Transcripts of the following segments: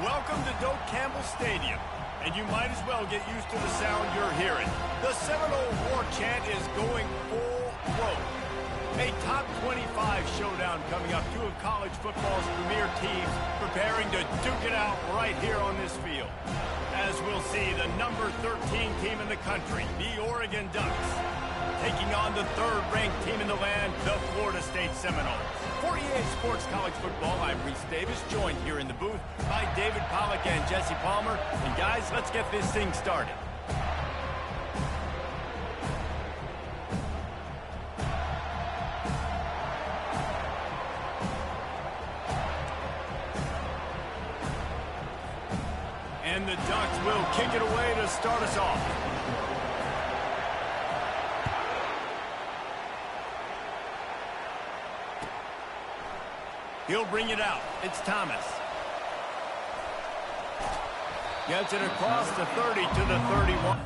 Welcome to Doak Campbell Stadium, and you might as well get used to the sound you're hearing. The Seminole War Chant is going full throat. A top 25 showdown coming up, two of college football's premier teams preparing to duke it out right here on this field. As we'll see, the number 13 team in the country, the Oregon Ducks, taking on the third-ranked team in the land, the Florida State Seminoles. For EA Sports College Football, I'm Reese Davis, joined here in the booth by David Pollack and Jesse Palmer. And guys, let's get this thing started. And the Ducks will kick it away to start us off. He'll bring it out. It's Thomas. Gets it across the 30 to the 31.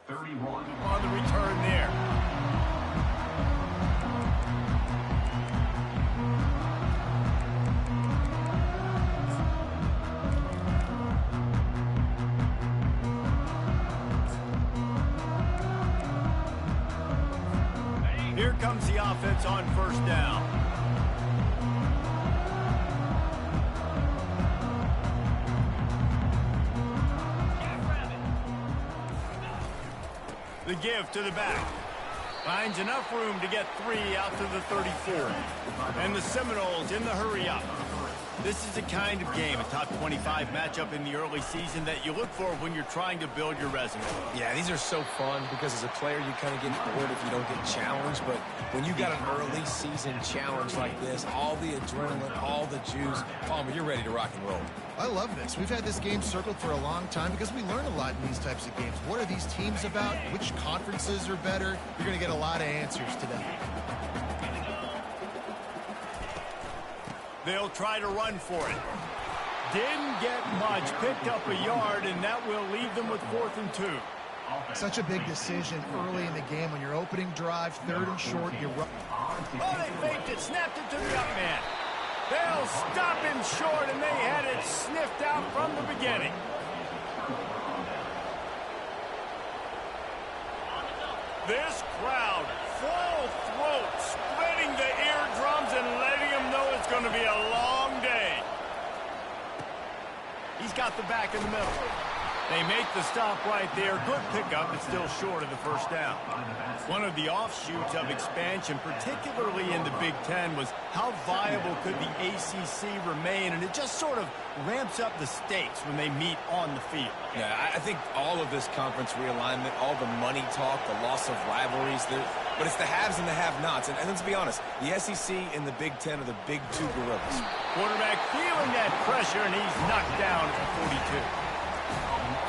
On the return there. Here comes the offense on first down. The give to the back. Finds enough room to get 3 out to the 34. And the Seminoles in the hurry up. This is the kind of game, a top 25 matchup in the early season that you look for when you're trying to build your resume. Yeah, these are so fun because as a player, you kind of get bored if you don't get challenged. But when you got an early season challenge like this, all the adrenaline, all the juice, Palmer, you're ready to rock and roll. I love this. We've had this game circled for a long time because we learn a lot in these types of games. What are these teams about? Which conferences are better? You're going to get a lot of answers today. They'll try to run for it. Didn't get much. Picked up a yard, and that will leave them with 4th and 2. Such a big decision early in the game when your opening drive, 3rd and short, you run. Oh, they faked it, snapped it to the up man. They'll stop him short, and they had it sniffed out from the beginning. This crowd, full throat, splitting the eardrums and letting them know it's going to be a long day. He's got the back in the middle. They make the stop right there. Good pickup, but still short of the first down. One of the offshoots of expansion, particularly in the Big Ten, was how viable could the ACC remain, and it just sort of ramps up the stakes when they meet on the field. Yeah, I think all of this conference realignment, all the money talk, the loss of rivalries, but it's the haves and the have-nots. And let's be honest, the SEC and the Big Ten are the big two gorillas. Quarterback feeling that pressure, and he's knocked down at the 42.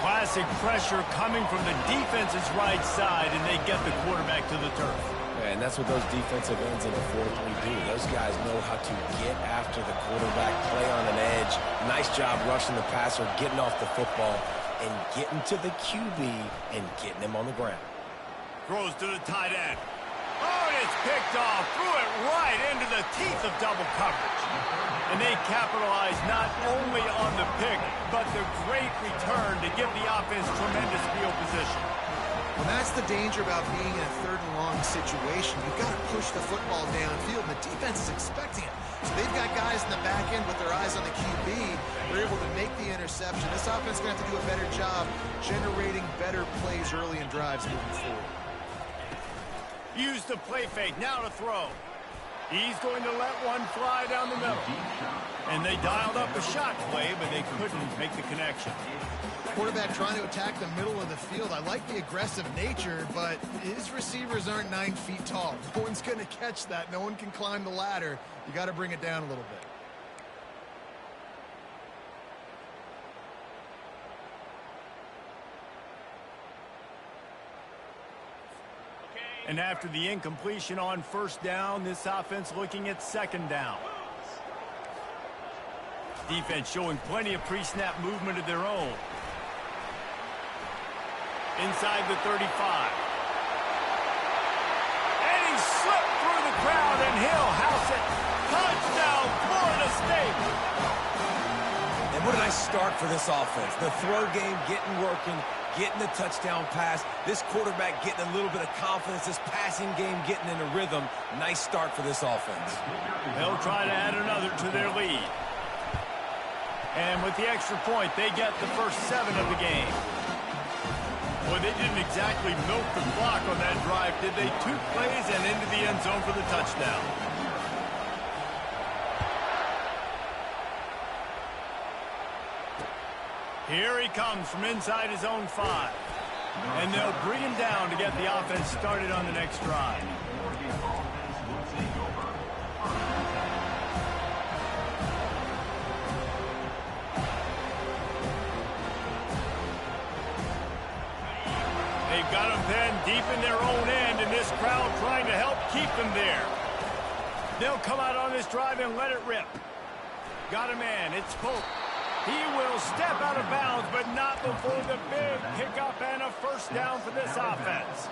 Classic pressure coming from the defense's right side, and they get the quarterback to the turf. Yeah, and that's what those defensive ends in the 4-3 do. Those guys know how to get after the quarterback, play on an edge. Nice job rushing the passer, getting off the football, and getting to the QB and getting him on the ground. Throws to the tight end. Oh, and it's picked off. Threw it right into the teeth of double coverage. And they capitalize not only on the pick, but the great return to give the offense tremendous field position. Well, that's the danger about being in a third and long situation. You've got to push the football downfield, and the defense is expecting it. So they've got guys in the back end with their eyes on the QB. They're able to make the interception. This offense is going to have to do a better job generating better plays early in drives moving forward. Use the play fake, now to throw. He's going to let one fly down the middle. And they dialed up a shot play, but they couldn't make the connection. Quarterback trying to attack the middle of the field. I like the aggressive nature, but his receivers aren't 9 feet tall. No one's going to catch that. No one can climb the ladder. You got to bring it down a little bit. And after the incompletion on first down, this offense looking at second down. Defense showing plenty of pre-snap movement of their own. Inside the 35. And he slipped through the crowd, and he'll house it. Touchdown, Florida State. And what a nice start for this offense. The throw game getting working, getting the touchdown pass. This quarterback getting a little bit of confidence. This passing game getting in a rhythm. Nice start for this offense. They'll try to add another to their lead. And with the extra point, they get the first 7 of the game. Well, they didn't exactly milk the clock on that drive, did they? 2 plays and into the end zone for the touchdown. Here he comes from inside his own 5. And they'll bring him down to get the offense started on the next drive. They've got them pinned deep in their own end, and this crowd trying to help keep them there. They'll come out on this drive and let it rip. Got a man. It's Pope. He will step out of bounds, but not before the big pickup and a first down for this offense.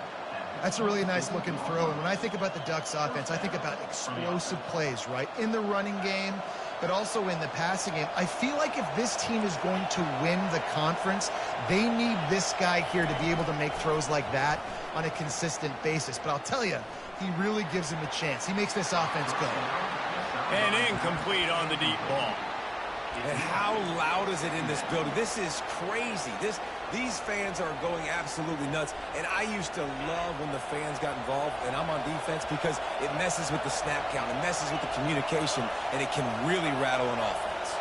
That's a really nice looking throw. And when I think about the Ducks offense, I think about explosive plays, right? In the running game, but also in the passing game. I feel like if this team is going to win the conference, they need this guy here to be able to make throws like that on a consistent basis. But I'll tell you, he really gives him a chance. He makes this offense go. And incomplete on the deep ball. And how loud is it in this building? This is crazy. These fans are going absolutely nuts. And I used to love when the fans got involved, and I'm on defense, because it messes with the snap count. It messes with the communication, and it can really rattle an offense.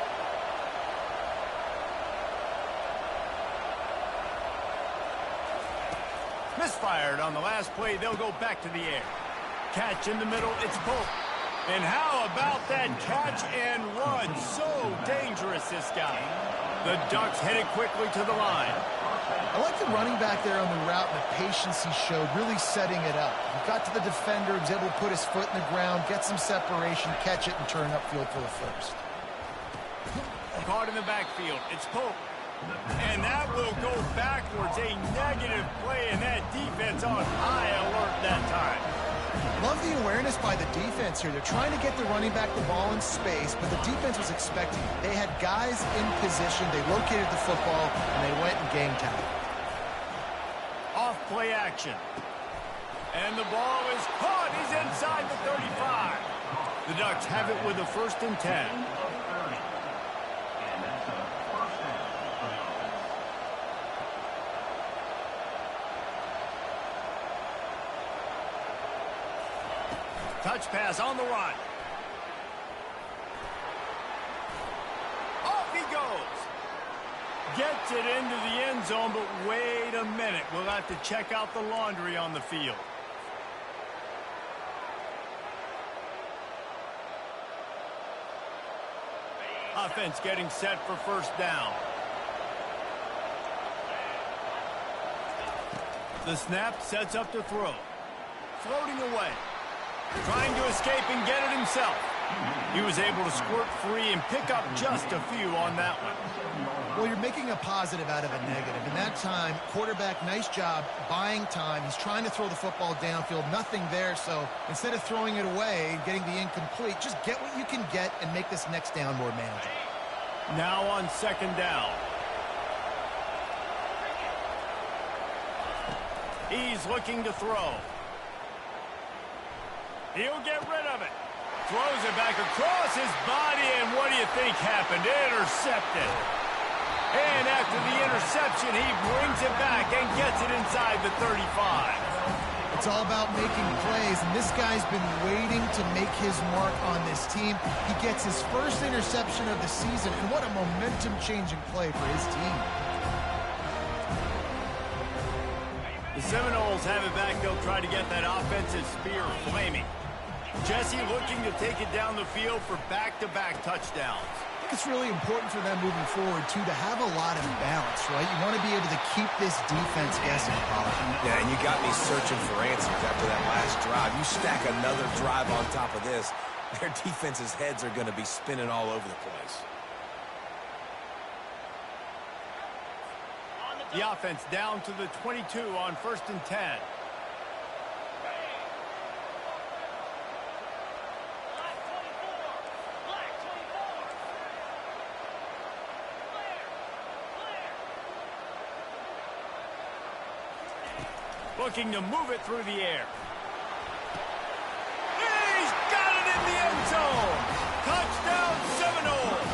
Misfired on the last play. They'll go back to the air. Catch in the middle. It's Pope. And how about that catch and run? So dangerous, this guy. The Ducks headed quickly to the line. I like the running back there on the route and the patience he showed, really setting it up. He got to the defender, he was able to put his foot in the ground, get some separation, catch it, and turn upfield for the first. Caught in the backfield. It's Pope. And that will go backwards. A negative play, and that defense on high alert that time. Love the awareness by the defense here. They're trying to get the running back the ball in space, but the defense was expecting it. They had guys in position. They located the football, and they went and gang tagged. Off play action. And the ball is caught. He's inside the 35. The Ducks have it with a 1st and 10. Touch pass on the run. Off he goes. Gets it into the end zone, but wait a minute. We'll have to check out the laundry on the field. Offense getting set for 1st down. The snap sets up to throw. Floating away. Trying to escape and get it himself. He was able to squirt free and pick up just a few on that one. Well, you're making a positive out of a negative. In that time, quarterback, nice job buying time. He's trying to throw the football downfield. Nothing there, so instead of throwing it away and getting the incomplete, just get what you can get and make this next down more manageable. Now on 2nd down. He's looking to throw. He'll get rid of it. Throws it back across his body, and what do you think happened? Intercepted. And after the interception, he brings it back and gets it inside the 35. It's all about making plays, and this guy's been waiting to make his mark on this team. He gets his 1st interception of the season, and what a momentum-changing play for his team. The Seminoles have it back. They'll try to get that offensive spear flaming. Jesse looking to take it down the field for back-to-back touchdowns. I think it's really important for them moving forward, too, to have a lot of balance, right? You want to be able to keep this defense guessing, Pollard. Yeah, and you got me searching for answers after that last drive. You stack another drive on top of this, their defense's heads are going to be spinning all over the place. The offense down to the 22 on 1st and 10. Looking to move it through the air. He's got it in the end zone. Touchdown Seminoles.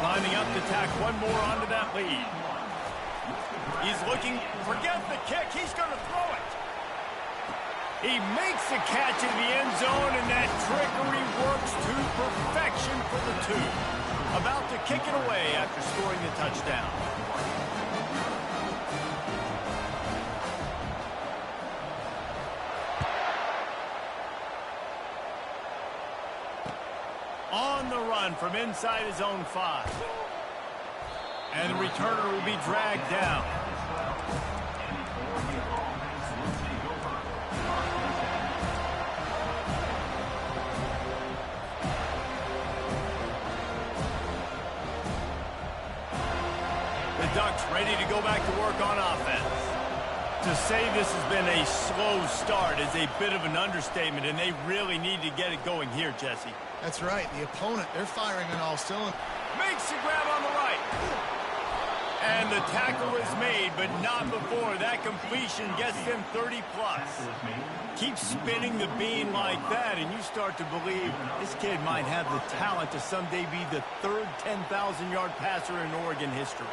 Lining up to tack one more onto that lead. He's looking, forget the kick, he's going to throw it. He makes the catch in the end zone, and that trickery works to perfection for the 2. About to kick it away after scoring the touchdown. On the run from inside his own 5. And the returner will be dragged down. The Ducks ready to go back to work on offense. To say this has been a slow start is a bit of an understatement, and they really need to get it going here, Jesse. That's right. The opponent, they're firing on all cylinders. Makes the grab on the right. And the tackle is made, but not before. That completion gets them 30-plus. Keep spinning the bean like that, and you start to believe this kid might have the talent to someday be the 3rd 10,000-yard passer in Oregon history.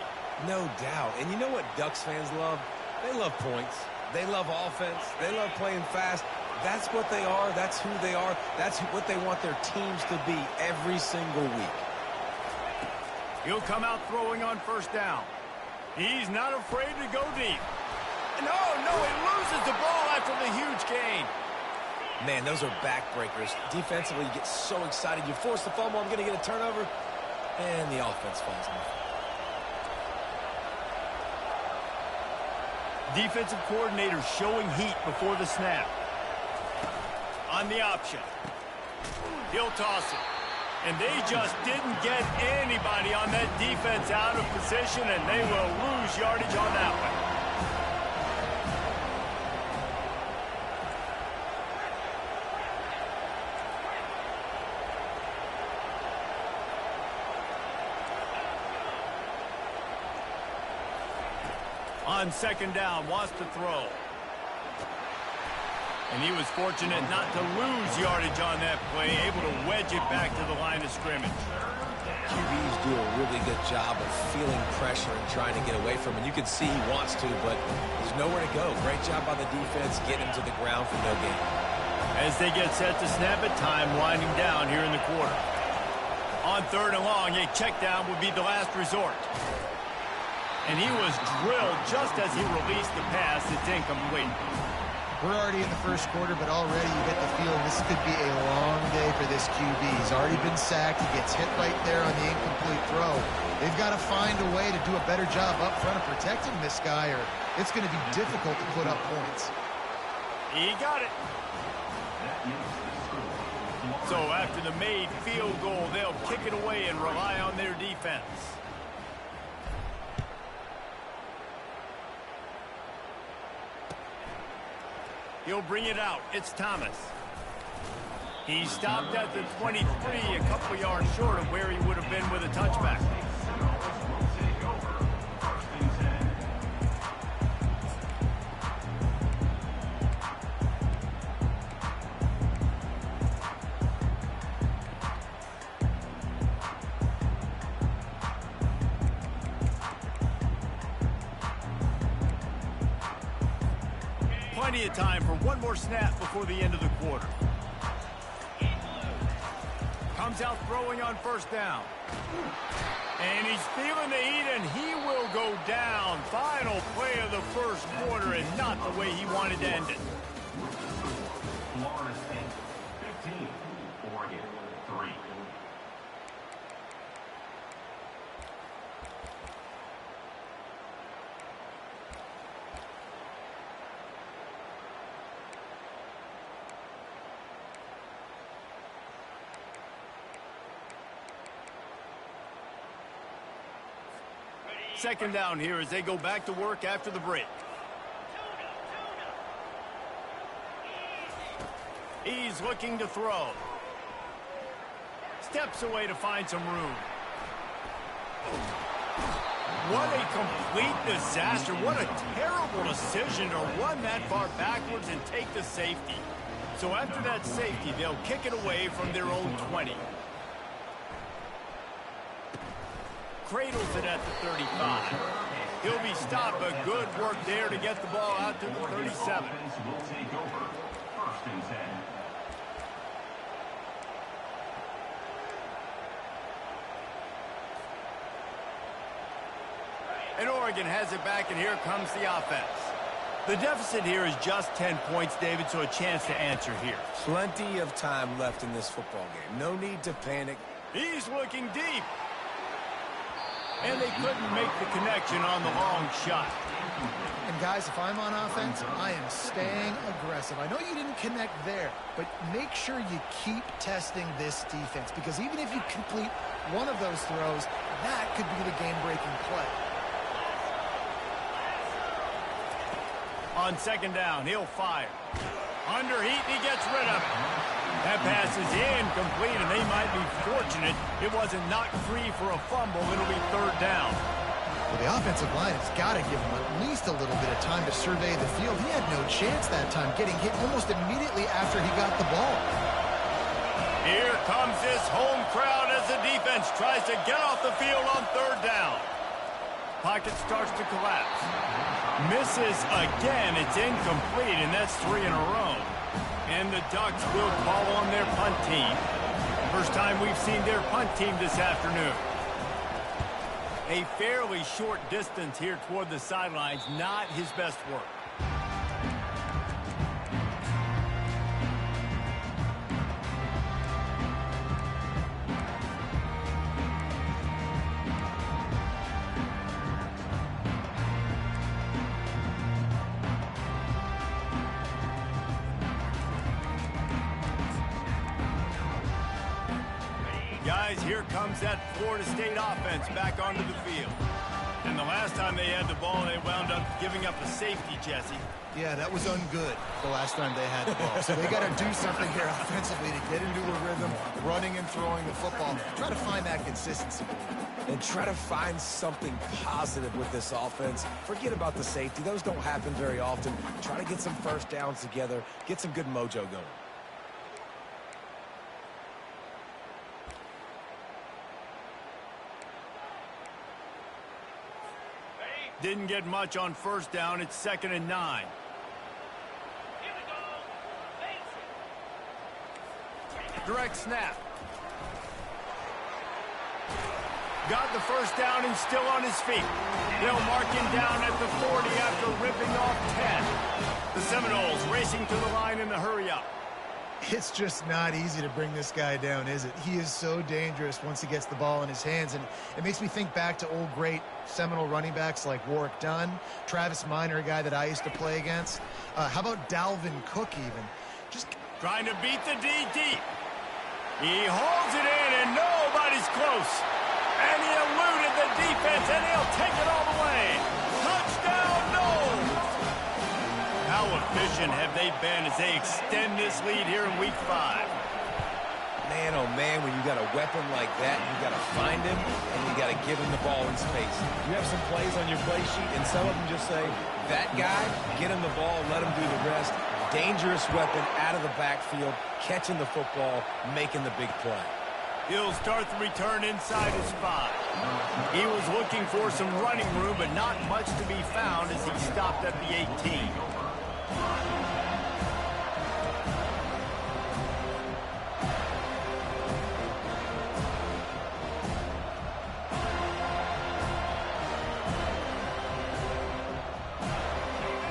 No doubt. And you know what Ducks fans love? They love points. They love offense. They love playing fast. That's what they are. That's who they are. That's what they want their teams to be every single week. He'll come out throwing on 1st down. He's not afraid to go deep. No, he loses the ball after the huge gain. Man, those are backbreakers. Defensively, you get so excited. You force the fumble, I'm going to get a turnover, and the offense falls off. Defensive coordinator showing heat before the snap. On the option. He'll toss it. And they just didn't get anybody on that defense out of position, and they will lose yardage on that one. On 2nd down, wants to throw. And he was fortunate not to lose yardage on that play, able to wedge it back to the line of scrimmage. QBs do a really good job of feeling pressure and trying to get away from it. You can see he wants to, but there's nowhere to go. Great job by the defense, getting him to the ground for no gain. As they get set to snap it, time winding down here in the quarter. On 3rd and long, a check down would be the last resort. And he was drilled just as he released the pass. It's incomplete. We're already in the first quarter, but already you get the feeling this could be a long day for this QB. He's already been sacked. He gets hit right there on the incomplete throw. They've got to find a way to do a better job up front of protecting this guy, or it's going to be difficult to put up points. He got it. So after the made field goal, they'll kick it away and rely on their defense. He'll bring it out. It's Thomas. He stopped at the 23, a couple yards short of where he would have been with a touchback. Plenty of time for one more snap before the end of the quarter. Comes out throwing on 1st down. And he's feeling the heat, and he will go down. Final play of the first quarter, and not the way he wanted to end it. Florida State, 15, Oregon, 3. Second down here as they go back to work after the break. He's looking to throw. Steps away to find some room. What a complete disaster. What a terrible decision to run that far backwards and take the safety. So after that safety, they'll kick it away from their own 20. Cradles it at the 35. He'll be stopped, but good work there to get the ball out to the 37. Will take over. 1st and 10. And Oregon has it back, and here comes the offense. The deficit here is just 10 points, David, so a chance to answer here. Plenty of time left in this football game. No need to panic. He's looking deep. And they couldn't make the connection on the long shot. And guys, if I'm on offense, I am staying aggressive. I know you didn't connect there, but make sure you keep testing this defense, because even if you complete one of those throws, that could be the game-breaking play. On 2nd down, he'll fire. Under heat, he gets rid of it. That pass is incomplete, and they might be fortunate it wasn't knocked free for a fumble. It'll be 3rd down. Well, the offensive line has got to give him at least a little bit of time to survey the field. He had no chance that time, getting hit almost immediately after he got the ball. Here comes this home crowd as the defense tries to get off the field on 3rd down. Pocket starts to collapse. Misses again. It's incomplete, and that's 3 in a row. And the Ducks will call on their punt team. First time we've seen their punt team this afternoon. A fairly short distance here toward the sidelines, not his best work. Guys, here comes that Florida State offense back onto the field. And the last time they had the ball, they wound up giving up a safety, Jesse. Yeah, that was ungood the last time they had the ball. So they got to do something here offensively to get into a rhythm, running and throwing the football. Try to find that consistency. And try to find something positive with this offense. Forget about the safety. Those don't happen very often. Try to get some first downs together, get some good mojo going. Didn't get much on first down. It's 2nd and 9. Direct snap. Got the first down and still on his feet. They'll mark him down at the 40 after ripping off 10. The Seminoles racing to the line in the hurry-up. It's just not easy to bring this guy down, is it? He is so dangerous once he gets the ball in his hands, and it makes me think back to old great Seminole running backs like Warwick Dunn, Travis Minor, a guy that I used to play against. How about Dalvin Cook even? Just trying to beat the D deep. He holds it in, and nobody's close. And he eluded the defense, and he'll take it all the way. Touchdown, Noles! How efficient have they been as they extend this lead here in Week 5? Man, oh man, when you got a weapon like that, you got to find him, and you got to give him the ball in space. You have some plays on your play sheet, and some of them just say, that guy, get him the ball, let him do the rest. Dangerous weapon out of the backfield, catching the football, making the big play. He'll start the return inside his 5. He was looking for some running room, but not much to be found as he stopped at the 18.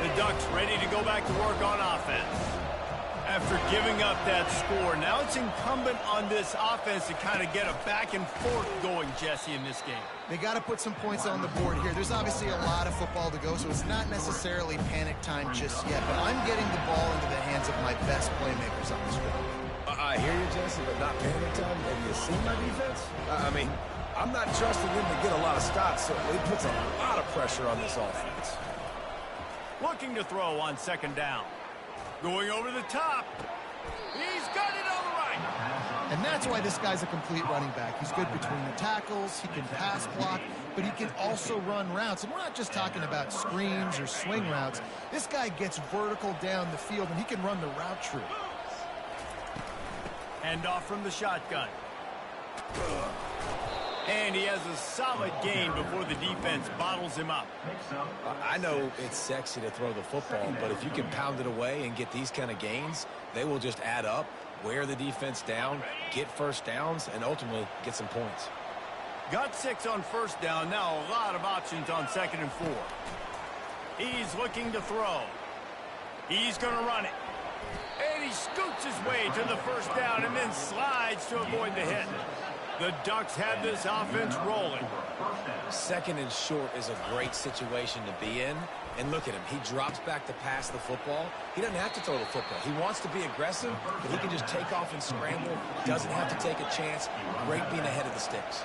The Ducks ready to go back to work on offense. After giving up that score, now it's incumbent on this offense to kind of get a back and forth going, Jesse, in this game. they got to put some points on the board here. There's obviously a lot of football to go, so it's not necessarily panic time just yet, but I'm getting the ball into the hands of my best playmakers on this field. I hear you, Jesse, but not panic time. Have you seen my defense? I mean, I'm not trusting them to get a lot of stops, so it puts a lot of pressure on this offense. Looking to throw on second down. Going over the top. He's got it on the right. And that's why this guy's a complete running back. He's good between the tackles, he can pass block, but he can also run routes. And we're not just talking about screens or swing routes. This guy gets vertical down the field, and he can run the route tree. Hand off from the shotgun. And he has a solid gain before the defense bottles him up. I know it's sexy to throw the football, but if you can pound it away and get these kind of gains, they will just add up, wear the defense down, get first downs, and ultimately get some points. Got 6 on first down. Now a lot of options on 2nd and 4. He's looking to throw. He's going to run it. And he scoots his way to the first down and then slides to avoid the hit. The Ducks have this offense rolling. 2nd and short is a great situation to be in. And look at him. He drops back to pass the football. He doesn't have to throw the football. He wants to be aggressive, but he can just take off and scramble. Doesn't have to take a chance. Great being ahead of the sticks.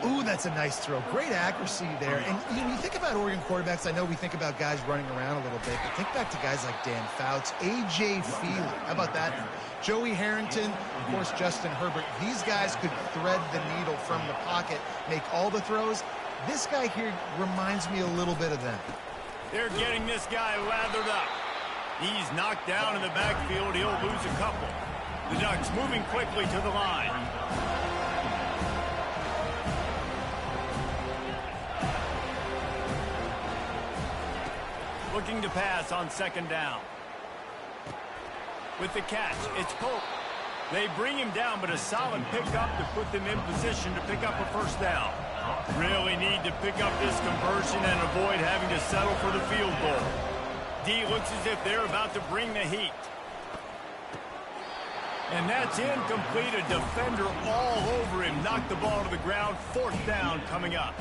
Ooh, that's a nice throw. Great accuracy there. And when you think about Oregon quarterbacks, I know we think about guys running around a little bit, but think back to guys like Dan Fouts, A.J. Feely. How about that? Joey Harrington, of course, Justin Herbert. These guys could thread the needle from the pocket, make all the throws. This guy here reminds me a little bit of them. They're getting this guy lathered up. He's knocked down in the backfield. He'll lose a couple. The Ducks moving quickly to the line. Looking to pass on 2nd down. With the catch, it's Pope. They bring him down, but a solid pickup to put them in position to pick up a first down. Really need to pick up this conversion and avoid having to settle for the field goal. D looks as if they're about to bring the heat. And that's incomplete. A defender all over him. Knocked the ball to the ground. 4th down coming up.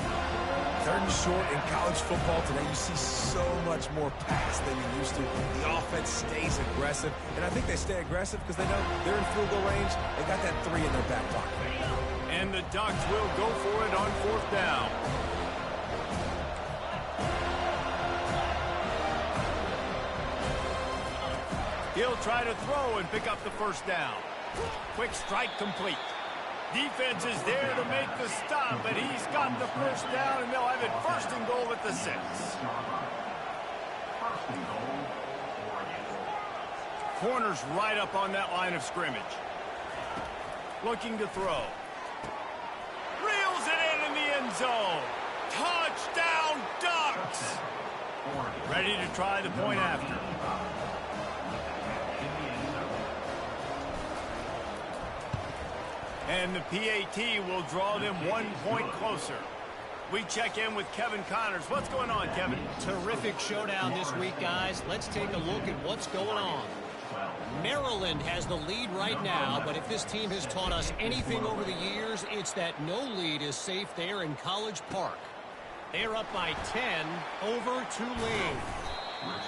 3rd and short in college football today, you see so much more pass than you used to. The offense stays aggressive, and I think they stay aggressive because they know they're in field goal range. They got that 3 in their back pocket. And the Ducks will go for it on 4th down. He'll try to throw and pick up the first down. Quick strike complete. Defense is there to make the stop, but he's got the first down, and they'll have it 1st and goal at the 6. 1st and goal, Oregon. Corner's right up on that line of scrimmage. Looking to throw. Reels it in the end zone. Touchdown, Ducks! Ready to try the point after. And the PAT will draw them 1 point closer. We check in with Kevin Connors. What's going on, Kevin? Terrific showdown this week, guys. Let's take a look at what's going on. Maryland has the lead right now, but if this team has taught us anything over the years, it's that no lead is safe there in College Park. They're up by 10 over Tulane.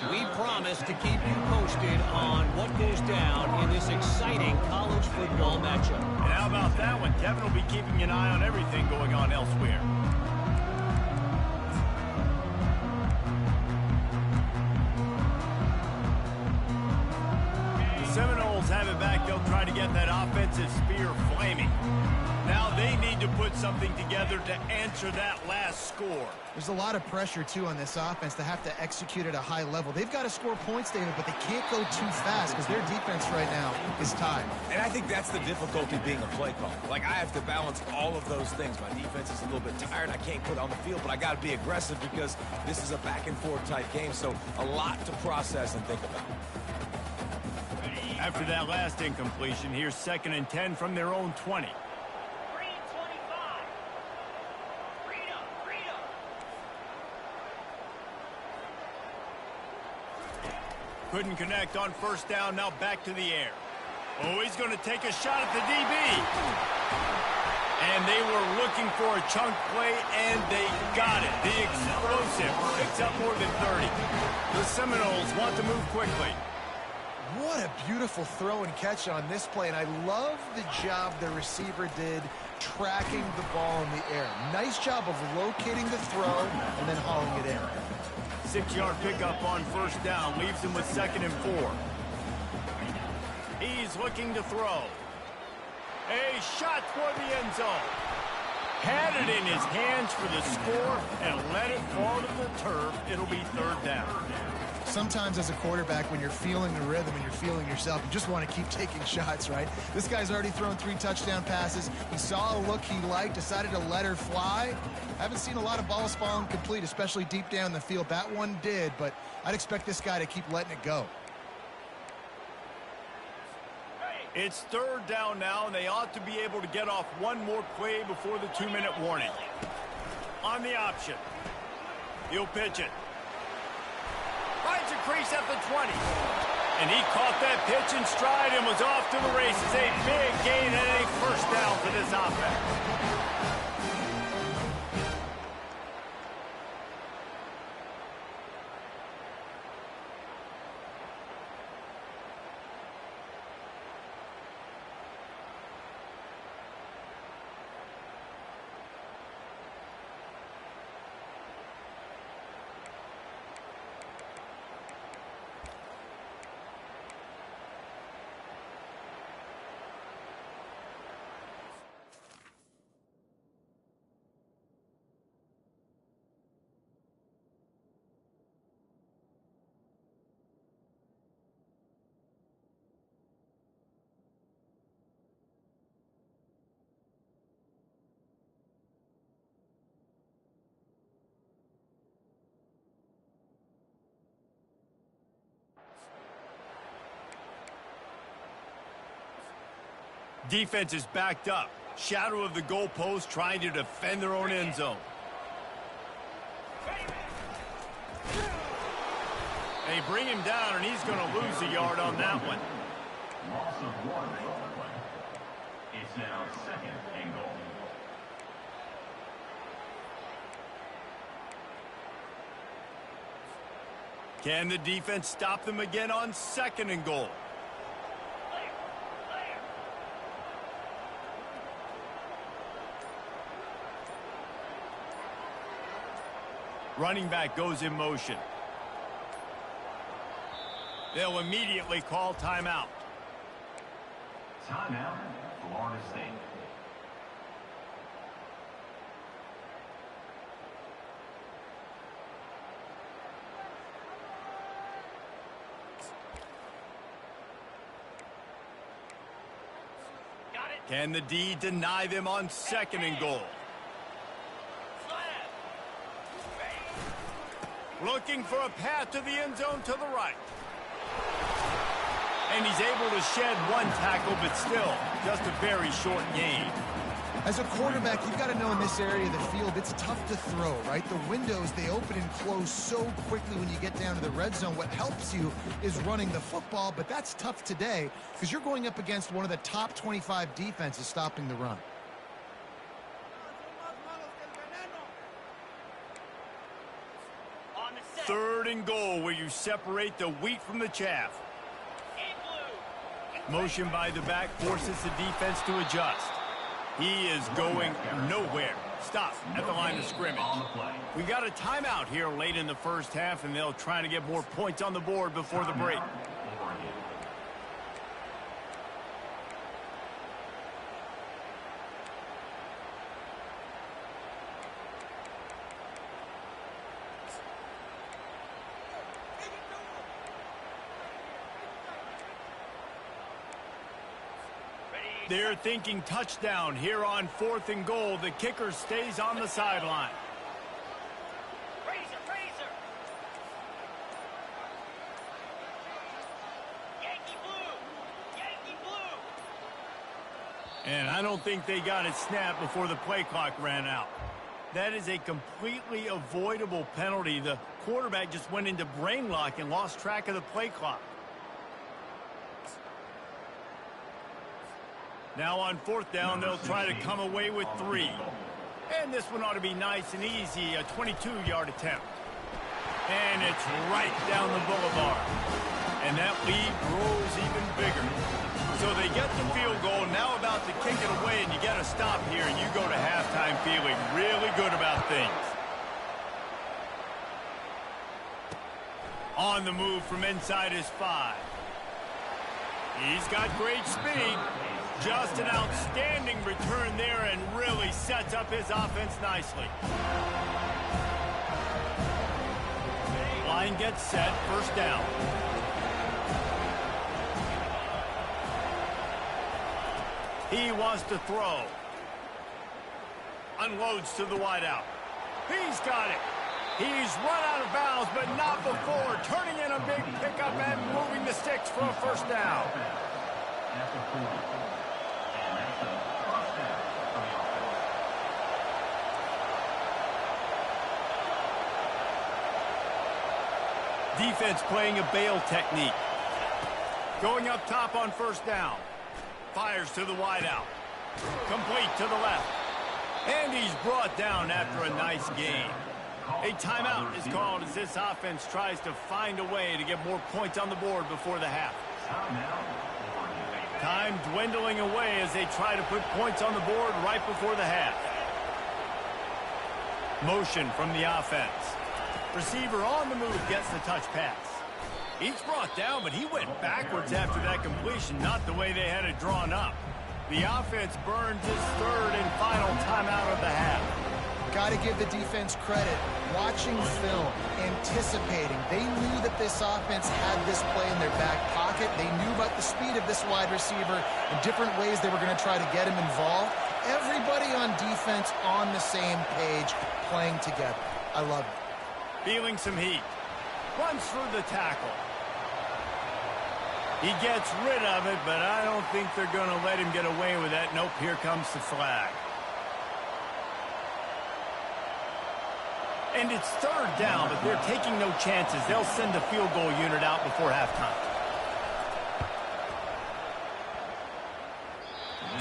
We promise to keep you posted on what goes down in this exciting college football matchup. And how about that one? Kevin will be keeping an eye on everything going on elsewhere. The Seminoles have it back. They'll try to get that offensive spear flaming. Now they need to put something together to answer that last score. There's a lot of pressure, too, on this offense to have to execute at a high level. They've got to score points, David, but they can't go too fast because their defense right now is tied. And I think that's the difficulty being a play caller. Like, I have to balance all of those things. My defense is a little bit tired. I can't put it on the field, but I got to be aggressive because this is a back-and-forth type game, so a lot to process and think about. After that last incompletion, here's 2nd and 10 from their own 20. Couldn't connect on 1st down, now back to the air. Oh, he's going to take a shot at the DB. And they were looking for a chunk play, and they got it. The explosive picks up more than 30. The Seminoles want to move quickly. What a beautiful throw and catch on this play, and I love the job the receiver did tracking the ball in the air. Nice job of locating the throw and then hauling it in. 6-yard pickup on 1st down, leaves him with 2nd and 4. He's looking to throw. A shot toward the end zone. Had it in his hands for the score and let it fall to the turf. It'll be 3rd down. Sometimes as a quarterback, when you're feeling the rhythm and you're feeling yourself, you just want to keep taking shots, right? This guy's already thrown 3 touchdown passes. He saw a look he liked, decided to let her fly. Haven't seen a lot of balls falling complete, especially deep down the field. That one did, but I'd expect this guy to keep letting it go. It's 3rd down now, and they ought to be able to get off one more play before the 2-minute warning. On the option. He'll pitch it. Finds a crease at the 20. And he caught that pitch in stride and was off to the races. A big gain and a 1st down for this offense. Defense is backed up. Shadow of the goalpost trying to defend their own end zone. They bring him down, and he's going to lose a yard on that one. Loss of 1 play. It's now 2nd and goal. Can the defense stop them again on 2nd and goal? Running back goes in motion. They'll immediately call timeout. Timeout, Florida State. Can the D deny them on 2nd and goal? Looking for a path to the end zone to the right. And he's able to shed one tackle, but still, just a very short gain. As a quarterback, you've got to know in this area of the field, it's tough to throw, right? The windows, they open and close so quickly when you get down to the red zone. What helps you is running the football, but that's tough today because you're going up against one of the top 25 defenses stopping the run. Third and goal, where you separate the wheat from the chaff. Motion by the back forces the defense to adjust. He is going nowhere. Stop at the line of scrimmage. We got a timeout here late in the first half, and they'll try to get more points on the board before the break. They're thinking touchdown here on 4th and goal. The kicker stays on the sideline. Yankee blue! Yankee blue! And I don't think they got it snapped before the play clock ran out. That is a completely avoidable penalty. The quarterback just went into brain lock and lost track of the play clock. Now on 4th down, they'll try to come away with 3. And this one ought to be nice and easy, a 22-yard attempt. And it's right down the boulevard. And that lead grows even bigger. So they get the field goal, now about to kick it away, and you got to stop here, and you go to halftime feeling really good about things. On the move from inside his 5. He's got great speed. Just an outstanding return there and really sets up his offense nicely. Line gets set, 1st down. He wants to throw. Unloads to the wideout. He's got it. He's run out of bounds, but not before. Turning in a big pickup and moving the sticks for a 1st down. Defense playing a bail technique. Going up top on 1st down. Fires to the wideout. Complete to the left. And he's brought down after a nice gain. A timeout is called as this offense tries to find a way to get more points on the board before the half. Time dwindling away as they try to put points on the board right before the half. Motion from the offense. Receiver on the move gets the touch pass. He's brought down, but he went backwards after that completion, not the way they had it drawn up. The offense burns his 3rd and final timeout of the half. Got to give the defense credit. Watching film, anticipating. They knew that this offense had this play in their back pocket. They knew about the speed of this wide receiver and different ways they were going to try to get him involved. Everybody on defense on the same page, playing together. I love it. Feeling some heat. Runs through the tackle. He gets rid of it, but I don't think they're going to let him get away with that. Nope, here comes the flag. And it's 3rd down, but they're taking no chances. They'll send the field goal unit out before halftime.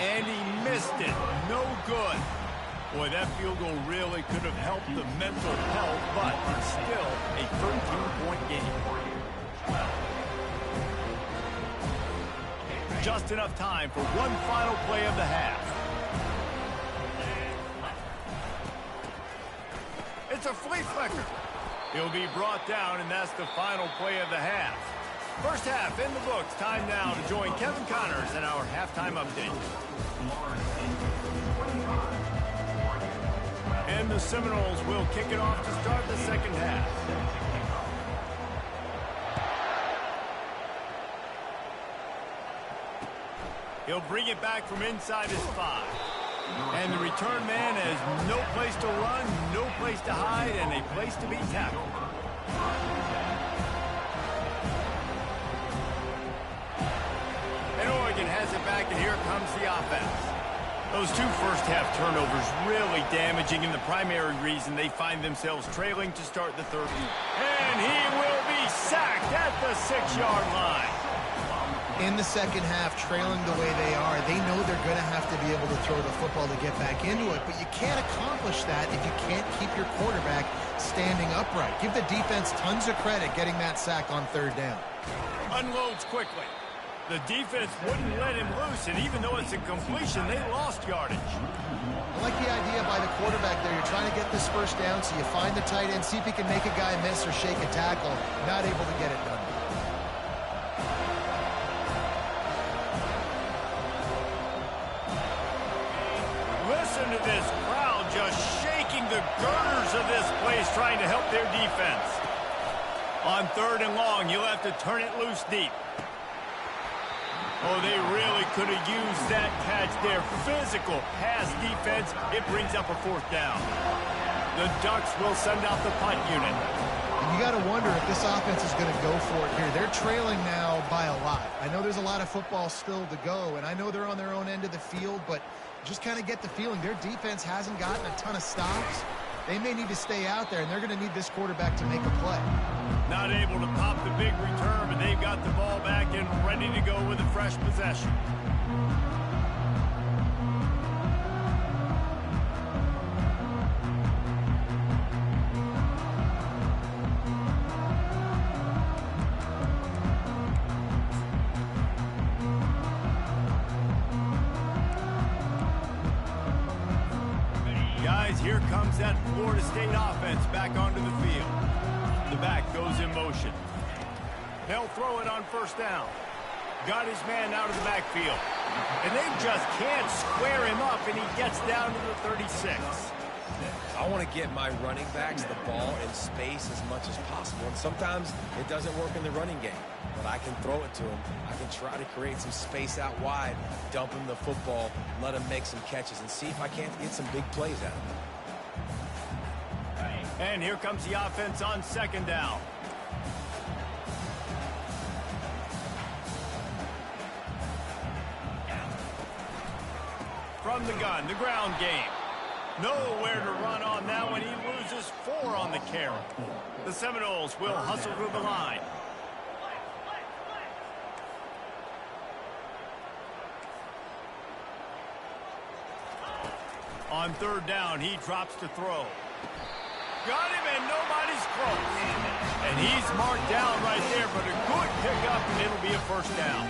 And he missed it. No good. Boy, that field goal really could have helped the mental health, but it's still a 13-point game. Just enough time for one final play of the half. It's a flea flicker. He'll be brought down, and that's the final play of the half. First half in the books. Time now to join Kevin Connors in our halftime update. And the Seminoles will kick it off to start the second half. He'll bring it back from inside his 5. And the return man has no place to run, no place to hide, and a place to be tackled. And Oregon has it back, and here comes the offense. Those two first-half turnovers really damaging, and the primary reason they find themselves trailing to start the third. And he will be sacked at the 6-yard line. In the second half, trailing the way they are, they know they're going to have to be able to throw the football to get back into it, but you can't accomplish that if you can't keep your quarterback standing upright. Give the defense tons of credit getting that sack on third down. Unloads quickly. The defense wouldn't let him loose, and even though it's a completion, they lost yardage. I like the idea by the quarterback there. You're trying to get this first down, so you find the tight end, see if he can make a guy miss or shake a tackle. Not able to get it done. Listen to this crowd just shaking the girders of this place, trying to help their defense. On third and long, you'll have to turn it loose deep. Oh, they really could have used that catch there. Physical pass defense. It brings up a fourth down. The Ducks will send out the punt unit. And you got to wonder if this offense is going to go for it here. They're trailing now by a lot. I know there's a lot of football still to go, and I know they're on their own end of the field, but just kind of get the feeling their defense hasn't gotten a ton of stops. They may need to stay out there, and they're going to need this quarterback to make a play. Not able to pop the big return, but they've got the ball back and ready to go with a fresh possession. Guys, here comes that Florida State offense back onto the field. The back goes in motion. They'll throw it on first down. Got his man out of the backfield. And they just can't square him up, and he gets down to the 36. I want to get my running backs the ball in space as much as possible. And sometimes it doesn't work in the running game. But I can throw it to him. I can try to create some space out wide, dump him the football, let him make some catches, and see if I can't get some big plays out of him. And here comes the offense on second down. From the gun, the ground game. Nowhere to run on that one. He loses 4 on the carry. The Seminoles will hustle to the line. On third down, he drops to throw. Got him, and nobody's close. And he's marked down right there, but a good pickup, and it'll be a first down.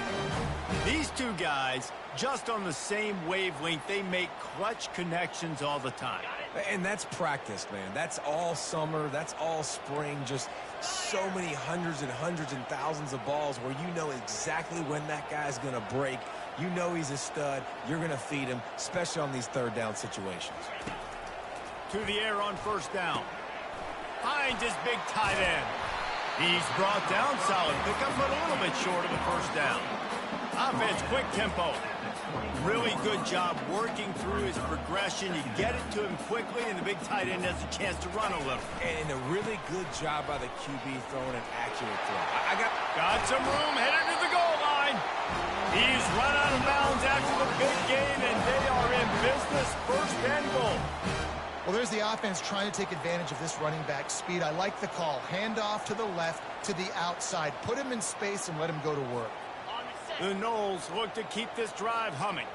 These two guys, just on the same wavelength, they make clutch connections all the time. And that's practice, man. That's all summer. That's all spring. Just so many hundreds and thousands of balls where you know exactly when that guy's going to break. You know he's a stud. You're going to feed him, especially on these third down situations. To the air on first down. Finds his big tight end. He's brought down, solid pickup, but a little bit short of a first down. Offense, quick tempo. Really good job working through his progression. You get it to him quickly, and the big tight end has a chance to run a little. And a really good job by the QB throwing an accurate throw. I got some room, headed to the goal line. He's run out of bounds after the big gain, and they are in business, first and goal. Well, there's the offense trying to take advantage of this running back speed. I like the call. Hand off to the left, to the outside. Put him in space and let him go to work. The Noles look to keep this drive humming.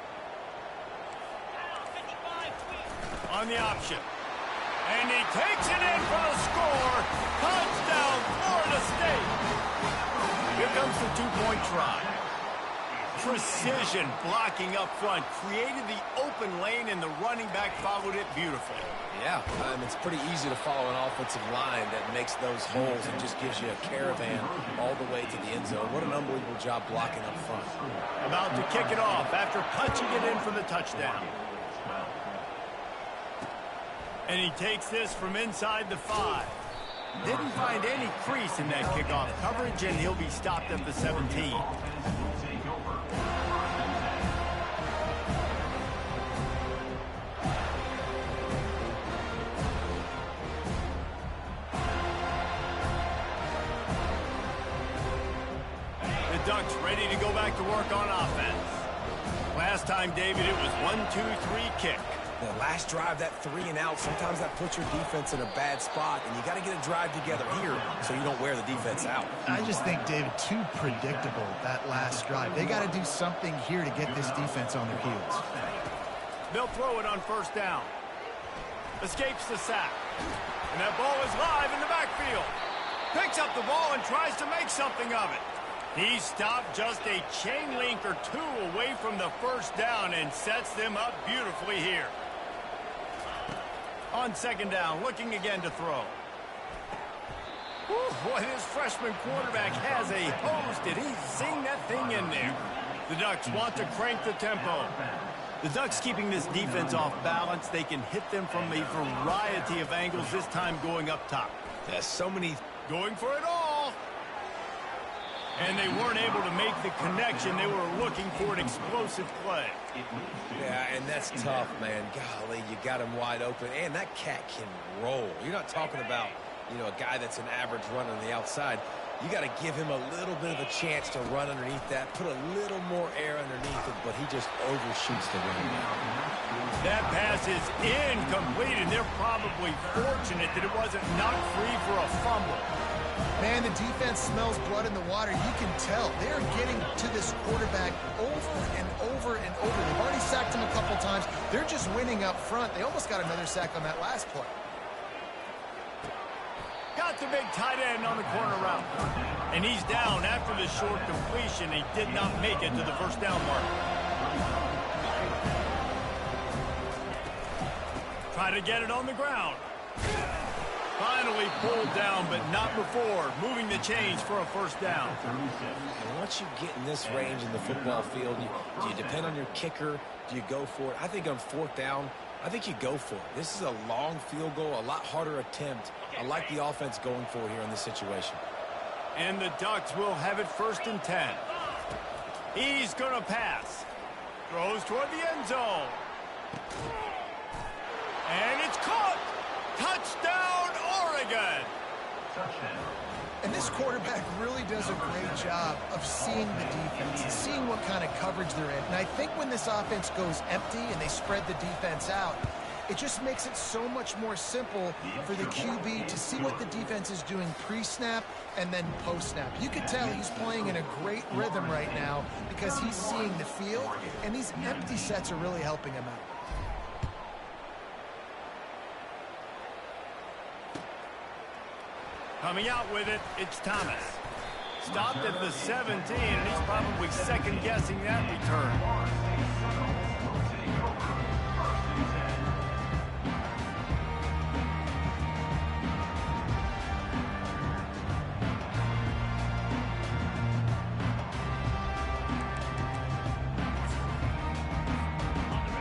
On the option. And he takes it in for the score. Touchdown, Florida State. Here comes the two-point try. Precision blocking up front. Created the open lane, and the running back followed it beautifully. Yeah, it's pretty easy to follow an offensive line that makes those holes and just gives you a caravan all the way to the end zone. What an unbelievable job blocking up front. About to kick it off after punching it in for the touchdown. And he takes this from inside the 5. Didn't find any crease in that kickoff coverage, and he'll be stopped at the 17. The Ducks ready to go back to work on offense. Last time, David, it was 1-2-3 kick. The last drive, that 3 and out, sometimes that puts your defense in a bad spot, and you got to get a drive together here so you don't wear the defense out. I just think, David, too predictable, that last drive. They got to do something here to get this defense on their heels. They'll throw it on first down. Escapes the sack. And that ball is live in the backfield. Picks up the ball and tries to make something of it. He stopped just a chain link or 2 away from the first down and sets them up beautifully here. On second down, looking again to throw. Boy, this freshman quarterback has a hose. Did he zing that thing in there? The Ducks want to crank the tempo. The Ducks keeping this defense off balance. They can hit them from a variety of angles, this time going up top. There's so many. Going for it all. And they weren't able to make the connection. They were looking for an explosive play. Yeah, and that's tough, man. Golly, you got him wide open. And that cat can roll. You're not talking about, a guy that's an average runner on the outside. You got to give him a little bit of a chance to run underneath that, put a little more air underneath it, but he just overshoots the rim. That pass is incomplete, and they're probably fortunate that it wasn't knocked free for a fumble. Man, the defense smells blood in the water. You can tell. They're getting to this quarterback over and over and over. They've already sacked him a couple times. They're just winning up front. They almost got another sack on that last play. Got the big tight end on the corner route. And he's down after the short completion. He did not make it to the first down mark. Try to get it on the ground. Finally pulled down, but not before. Moving the chains for a first down. And once you get in this range in the football field, do you depend on your kicker? Do you go for it? I think on fourth down, I think you go for it. This is a long field goal, a lot harder attempt. I like the offense going for it here in this situation. And the Ducks will have it first and 10. He's going to pass. Throws toward the end zone. And it's caught. Touchdown, Oregon. And this quarterback really does a great job of seeing the defense and seeing what kind of coverage they're in. And I think when this offense goes empty and they spread the defense out, it just makes it so much more simple for the QB to see what the defense is doing pre-snap and then post-snap. You can tell he's playing in a great rhythm right now because he's seeing the field, and these empty sets are really helping him out. Coming out with it, it's Thomas. Stopped at the 17, and he's probably second-guessing that return.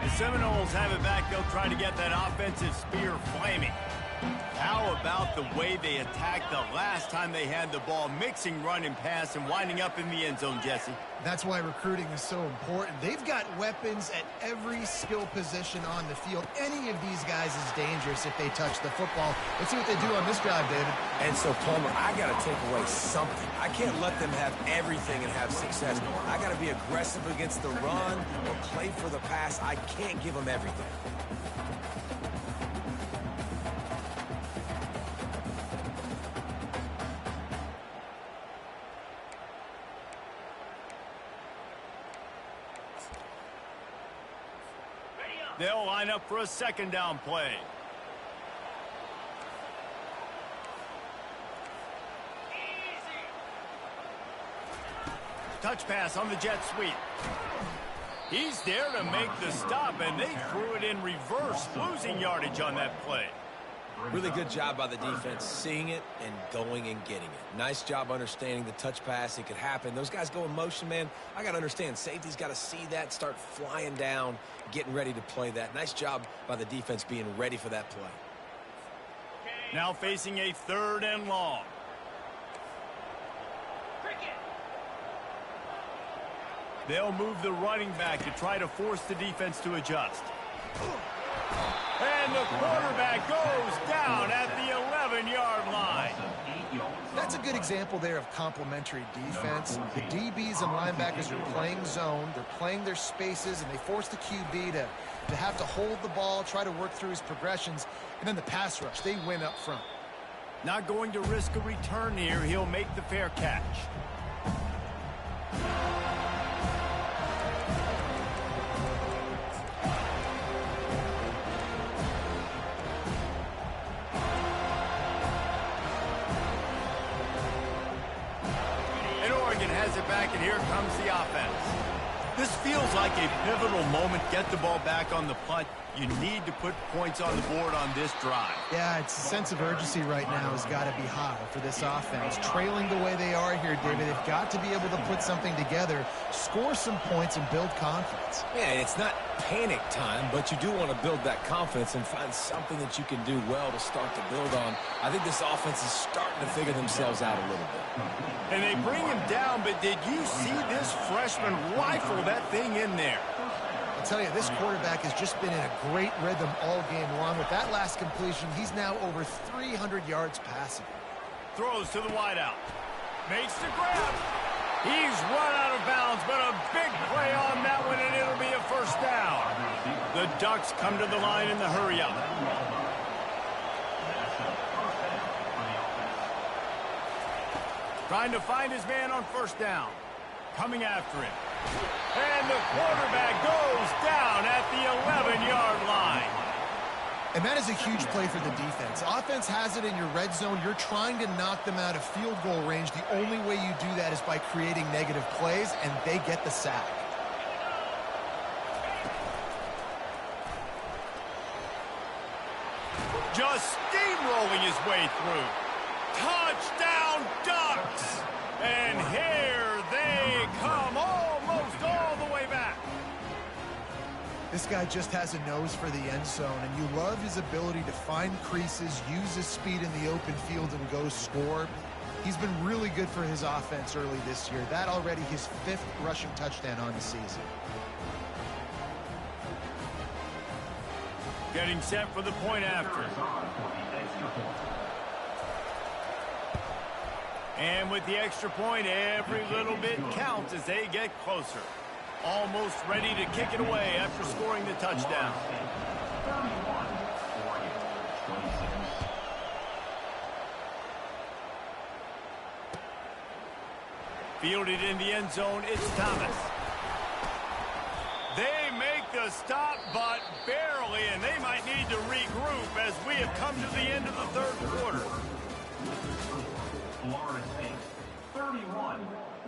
The Seminoles have it back. They'll try to get that offensive spear flaming. How about the way they attacked the last time they had the ball, mixing run and pass and winding up in the end zone, Jesse? That's why recruiting is so important. They've got weapons at every skill position on the field. Any of these guys is dangerous if they touch the football. Let's see what they do on this drive, David. And so, Palmer, I got to take away something. I can't let them have everything and have success. I got to be aggressive against the run or play for the pass. I can't give them everything. They'll line up for a second down play. Touch pass on the jet sweep. He's there to make the stop, and they threw it in reverse, losing yardage on that play. Really good job by the defense, seeing it and going and getting it. Nice job understanding the touch pass. It could happen. Those guys go in motion, man. I got to understand, safety's got to see that, start flying down, getting ready to play that. Nice job by the defense being ready for that play. Now facing a 3rd and long. They'll move the running back to try to force the defense to adjust. And the quarterback goes down at the 11-yard line. That's a good example there of complementary defense. The DBs and linebackers are playing zone. They're playing their spaces, and they force the QB to have to hold the ball, try to work through his progressions, and then the pass rush. They win up front. Not going to risk a return here. He'll make the fair catch. Back, and here comes the offense. This feels like a pivotal moment. Get the ball back on the punt. You need to put points on the board on this drive. Yeah, it's a sense of urgency right now has got to be high for this offense. Trailing the way they are here, David, they've got to be able to put something together, score some points, and build confidence. Yeah, it's not panic time, but you do want to build that confidence and find something that you can do well to start to build on. I think this offense is starting to figure themselves out a little bit. And they bring him down, but did you see this freshman rifle that thing in there? I'll tell you, this quarterback has just been in a great rhythm all game long. With that last completion, he's now over 300 yards passing. Throws to the wideout. Makes the grab. He's run out of bounds, but a big play on that one, and it'll be a 1st down. The Ducks come to the line in the hurry-up. Trying to find his man on 1st down. Coming after him. And the quarterback goes down at the 11-yard line. And that is a huge play for the defense. Offense has it in your red zone. You're trying to knock them out of field goal range. The only way you do that is by creating negative plays, and they get the sack. Just steamrolling his way through. Touchdown, Ducks! And here they come, almost all the way back. This guy just has a nose for the end zone, and you love his ability to find creases, use his speed in the open field, and go score. He's been really good for his offense early this year. That already his 5th rushing touchdown on the season. Getting set for the point after. And with the extra point, every little bit counts as they get closer. Almost ready to kick it away after scoring the touchdown. Fielded in the end zone, it's Thomas. They make the stop, but barely, and they might need to regroup as we have come to the end of the 3rd quarter. Florida State, 31.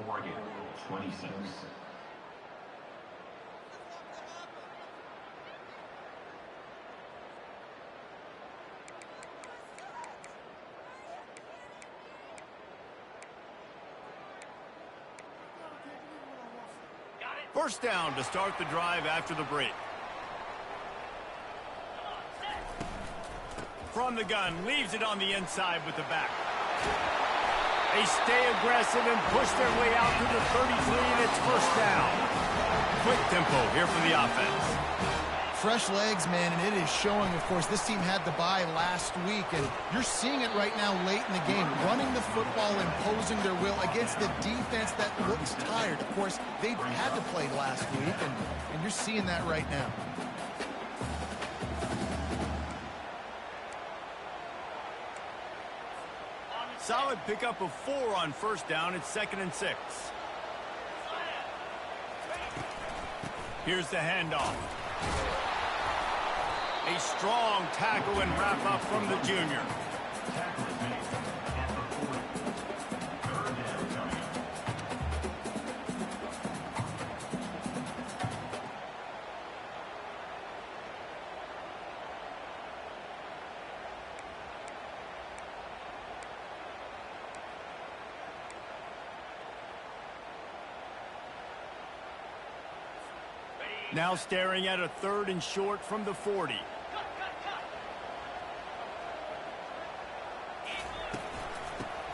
Oregon, 26. First down to start the drive after the break. From the gun, leaves it on the inside with the back. They stay aggressive and push their way out to the 33, and it's 1st down. Quick tempo here for the offense. Fresh legs, man, and it is showing, of course. This team had the bye last week, and you're seeing it right now late in the game. Running the football, imposing their will against the defense that looks tired. Of course, they had to play last week, and you're seeing that right now. Solid pickup of 4 on 1st down. It's 2nd and 6. Here's the handoff. A strong tackle and wrap up from the junior. Now staring at a 3rd and short from the 40.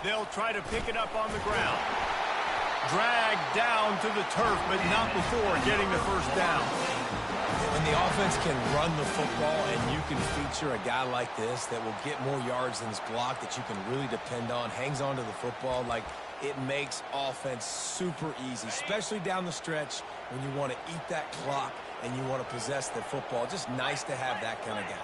They'll try to pick it up on the ground. Dragged down to the turf, but not before getting the first down. When the offense can run the football and you can feature a guy like this that will get more yards than his block, that you can really depend on, hangs on to the football, like it makes offense super easy, especially down the stretch when you want to eat that clock and you want to possess the football. Just nice to have that kind of guy.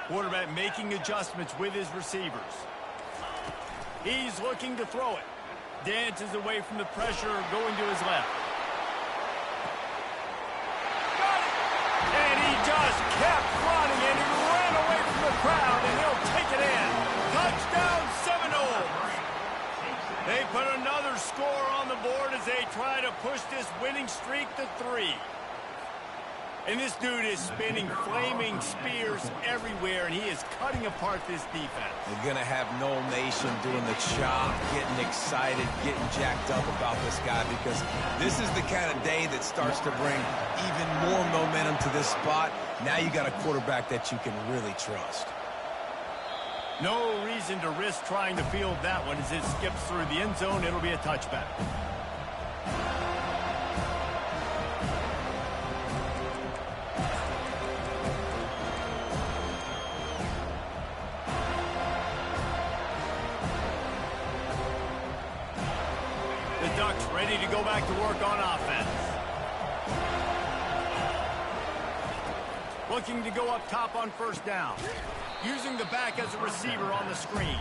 Quarterback making adjustments with his receivers. He's looking to throw it. Dances away from the pressure, going to his left. Got it! And he just kept running, and he ran away from the crowd, and he'll take it in. Touchdown, Seminoles! They put another score on the board as they try to push this winning streak to 3. And this dude is spinning flaming spears everywhere, and he is cutting apart this defense. We're going to have Noel Nation doing the chop, getting excited, getting jacked up about this guy, because this is the kind of day that starts to bring even more momentum to this spot. Now you got a quarterback that you can really trust. No reason to risk trying to field that one as it skips through the end zone. It'll be a touchback. Ready to go back to work on offense. Looking to go up top on 1st down. Using the back as a receiver on the screen.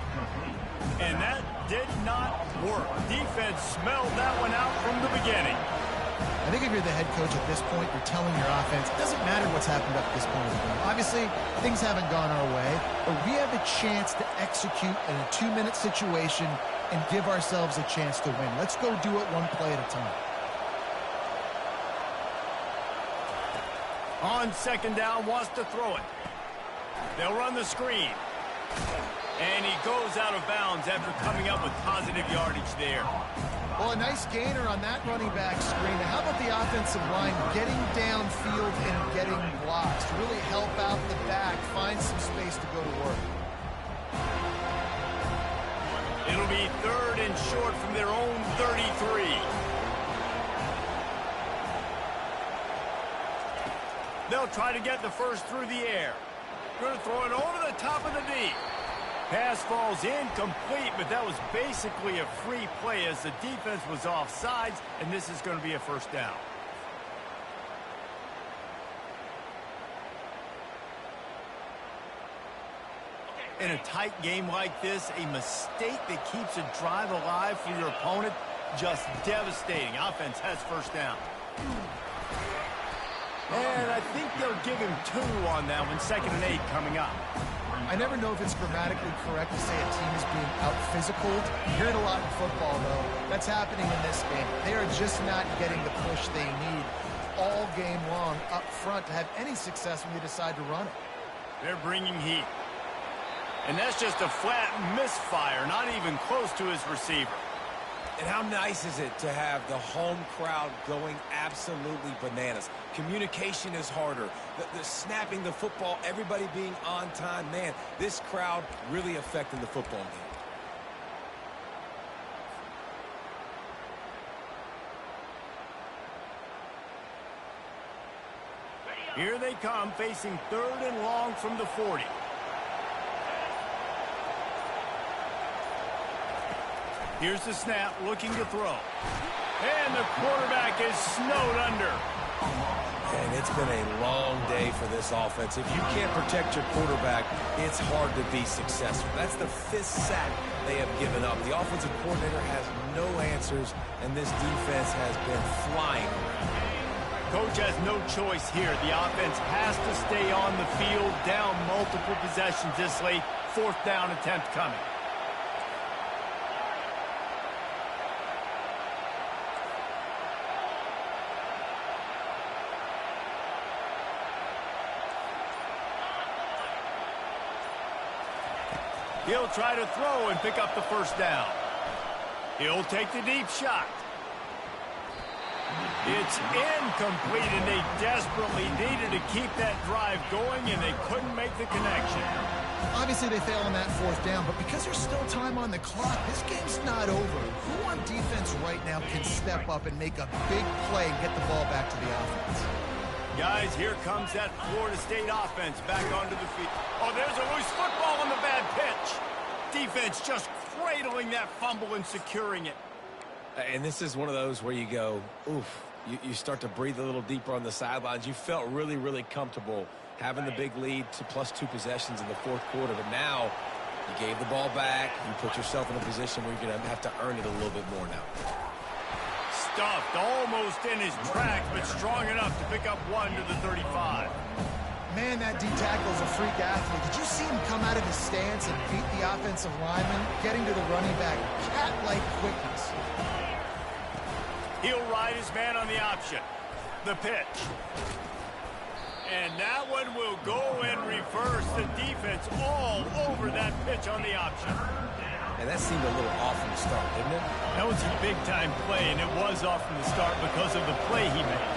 And that did not work. Defense smelled that one out from the beginning. I think if you're the head coach at this point, you're telling your offense, it doesn't matter what's happened up to this point of the game. Obviously, things haven't gone our way, but we have a chance to execute in a 2-minute situation and give ourselves a chance to win. Let's go do it one play at a time. On 2nd down, wants to throw it. They'll run the screen. And he goes out of bounds after coming up with positive yardage there. Well, a nice gainer on that running back screen. Now, how about the offensive line getting downfield and getting blocks to really help out the back, find some space to go to work? It'll be 3rd and short from their own 33. They'll try to get the first through the air. Going to throw it over the top of the D. Pass falls incomplete, but that was basically a free play as the defense was offsides, and this is going to be a 1st down. In a tight game like this, a mistake that keeps a drive alive for your opponent, just devastating. Offense has 1st down. And I think they'll give him 2 on that one. 2nd and 8 coming up. I never know if it's grammatically correct to say a team is being out-physicaled. You hear it a lot in football, though. That's happening in this game. They are just not getting the push they need all game long up front to have any success when they decide to run it. They're bringing heat. And that's just a flat misfire, not even close to his receiver. And how nice is it to have the home crowd going absolutely bananas? Communication is harder. The snapping the football, everybody being on time. Man, this crowd really affecting the football game. Here they come, facing 3rd and long from the 40. Here's the snap, looking to throw. And the quarterback is snowed under. And it's been a long day for this offense. If you can't protect your quarterback, it's hard to be successful. That's the 5th sack they have given up. The offensive coordinator has no answers, and this defense has been flying around. Coach has no choice here. The offense has to stay on the field, down multiple possessions this late. 4th down attempt coming. He'll try to throw and pick up the 1st down. He'll take the deep shot. It's incomplete, and they desperately needed to keep that drive going, and they couldn't make the connection. Obviously, they fail on that 4th down, but because there's still time on the clock, this game's not over. Who on defense right now can step up and make a big play and get the ball back to the offense? Guys, here comes that Florida State offense back onto the field. Oh, there's a loose football on the bad pitch. Defense just cradling that fumble and securing it. And this is one of those where you go, oof, you start to breathe a little deeper on the sidelines. You felt really, really comfortable having the big lead to +2 possessions in the 4th quarter. But now you gave the ball back. You put yourself in a position where you're going to have to earn it a little bit more now. Stuffed almost in his tracks, but strong enough to pick up 1 to the 35. Man, that D-tackle is a freak athlete. Did you see him come out of his stance and beat the offensive lineman, getting to the running back? Cat-like quickness. He'll ride his man on the option. The pitch. And that one will go in reverse. The defense all over that pitch on the option. And that seemed a little off from the start, didn't it? That was a big-time play, and it was off from the start because of the play he made.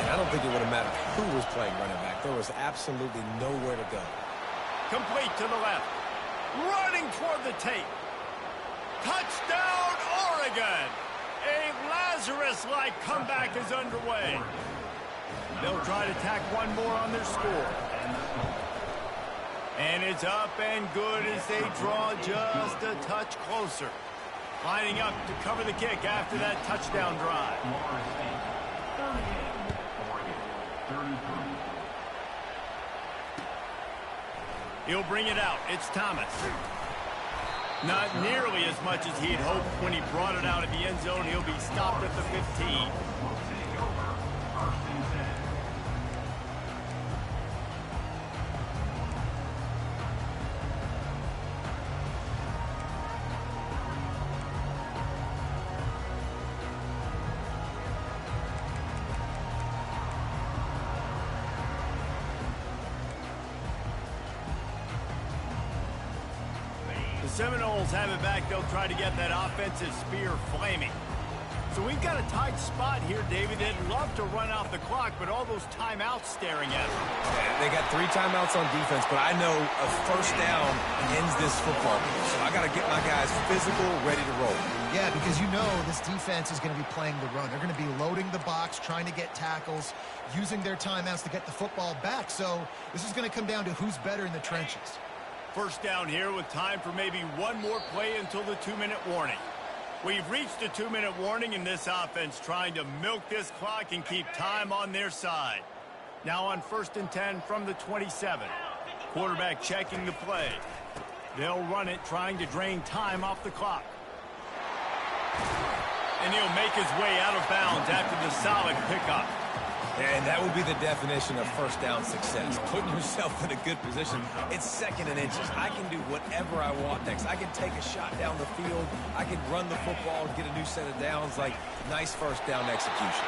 And I don't think it would have mattered who was playing running back. There was absolutely nowhere to go. Complete to the left. Running toward the tape. Touchdown, Oregon! A Lazarus-like comeback is underway. They'll try to tack one more on their score. And it's up and good as they draw just a touch closer. Lining up to cover the kick after that touchdown drive. He'll bring it out. It's Thomas. Not nearly as much as he'd hoped when he brought it out of the end zone. He'll be stopped at the 15. Seminoles have it back. They'll try to get that offensive spear flaming. So we've got a tight spot here, David. They'd love to run out the clock, but all those timeouts staring at them. They got 3 timeouts on defense, but I know a 1st down ends this football game. So I got to get my guys physical, ready to roll. Yeah, because you know this defense is going to be playing the run. They're going to be loading the box, trying to get tackles, using their timeouts to get the football back. So this is going to come down to who's better in the trenches. 1st down here with time for maybe one more play until the 2-minute warning. We've reached a 2-minute warning, and this offense trying to milk this clock and keep time on their side. Now on 1st and 10 from the 27. Quarterback checking the play. They'll run it, trying to drain time off the clock. And he'll make his way out of bounds after the solid pickup. And that would be the definition of 1st down success. Putting yourself in a good position. It's 2nd and inches. I can do whatever I want next. I can take a shot down the field. I can run the football, get a new set of downs. Like, nice 1st down execution.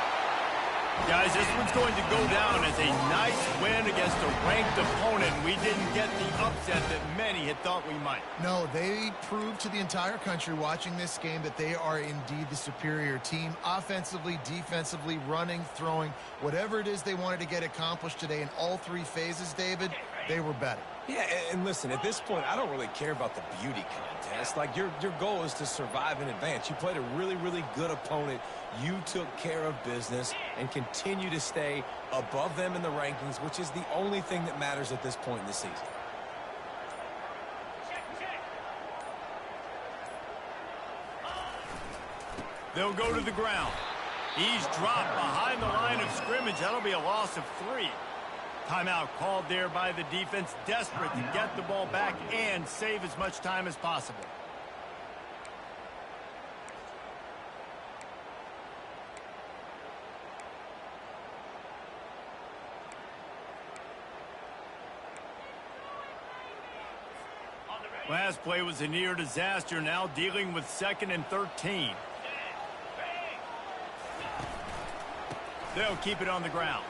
Guys, this one's going to go down as a nice win against a ranked opponent. We didn't get the upset that many had thought we might. No, they proved to the entire country watching this game that they are indeed the superior team. Offensively, defensively, running, throwing, whatever it is they wanted to get accomplished today in all 3 phases, David, they were better. Yeah, and listen, at this point, I don't really care about the beauty contest. Like, your goal is to survive and advance. You played a really, really good opponent. You took care of business and continue to stay above them in the rankings, which is the only thing that matters at this point in the season. They'll go to the ground. He's dropped behind the line of scrimmage. That'll be a loss of 3. Timeout called there by the defense, desperate to get the ball back and save as much time as possible. Last play was a near disaster, now dealing with 2nd and 13. They'll keep it on the ground.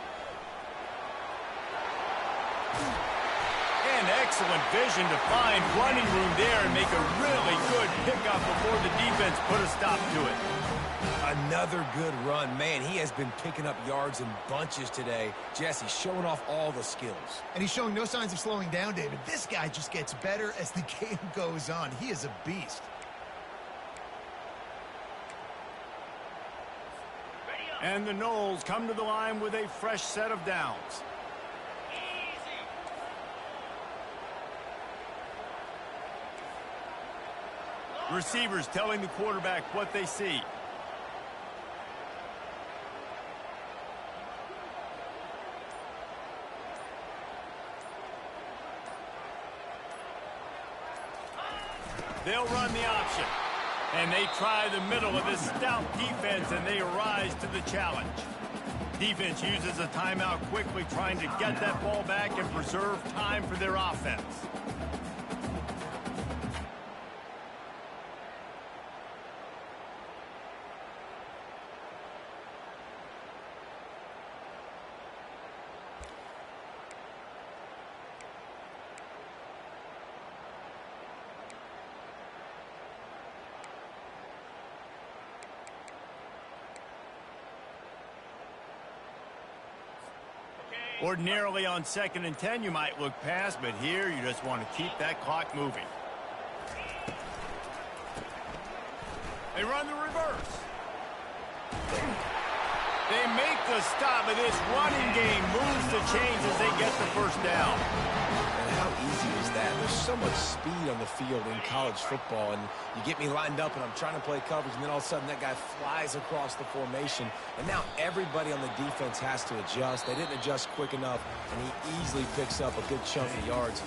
And excellent vision to find running room there and make a really good pickup before the defense put a stop to it. Another good run. Man, he has been picking up yards in bunches today. Jesse showing off all the skills. And he's showing no signs of slowing down, David. This guy just gets better as the game goes on. He is a beast. And the Knowles come to the line with a fresh set of downs. Receivers telling the quarterback what they see. They'll run the option. And they try the middle of this stout defense, and they rise to the challenge. Defense uses a timeout quickly, trying to get that ball back and preserve time for their offense. Ordinarily on 2nd and 10, you might look past, but here you just want to keep that clock moving. They run the reverse. They make the stop, and this running game moves the chains as they get the first down. And how easy is that? There's so much speed on the field in college football, and you get me lined up, and I'm trying to play coverage, and then all of a sudden that guy flies across the formation, and now everybody on the defense has to adjust. They didn't adjust quick enough, and he easily picks up a good chunk of yards.